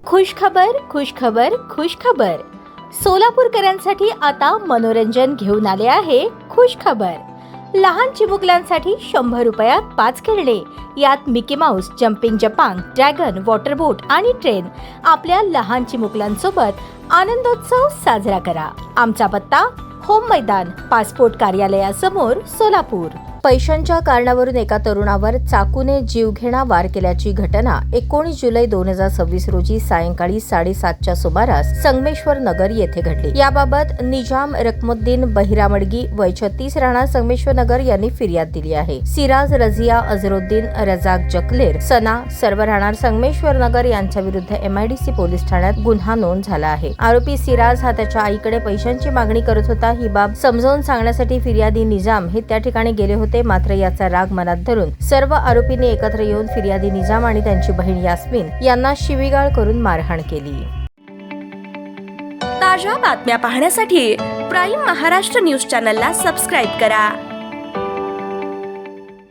खुशखबर खुशखबर खुशखबर. सोलापूरकरांसाठी आता मनोरंजन घेऊन आले आहे खुशखबर. लहान चिमुकल्यांसाठी 100 रुपयात 5 खेळणे. यात मिकी माऊस, जम्पिंग जपांग, ड्रॅगन, वॉटर बोट आणि ट्रेन. आपल्या लहान चिमुकल्यांसोबत आनंदोत्सव साजरा करा. आमचा पत्ता होम मैदान, पासपोर्ट कार्यालयासमोर, सोलापूर. पैशांच्या कारणावरून एका तरुणावर चाकूने जीवघेणा वार केल्याची घटना 19 जुलै 2026 रोजी सायंकाळी 7:30च्या सुमारास संगमेश्वर नगर येथे घडली. याबाबत निजाम रकमुद्दीन बहिरामडगी वय 36 राहणार संगमेश्वर नगर यांनी फिर्याद दिली आहे. सिराज रझिया अझरुद्दीन रजाक जकलेर सना सर्व राहणार संगमेश्वर नगर यांच्या विरुद्ध MIDC पोलीस ठाण्यात गुन्हा नोंद झाला आहे. आरोपी सिराज हा त्याच्या आईकडे पैशांची मागणी करत होता. ही बाब समजावून सांगण्यासाठी फिर्यादी निजाम हे त्या ठिकाणी गेले होते. मात्र याचा राग मनात धरून सर्व आरोपींनी एकत्र येऊन फिर्यादी निजाम आणि त्यांची बहीण यास्मिन यांना शिवीगाळ करून मारहाण केली. ताज्या बातम्या पाहण्यासाठी प्राईम महाराष्ट्र न्यूज चॅनलला सबस्क्राईब करा.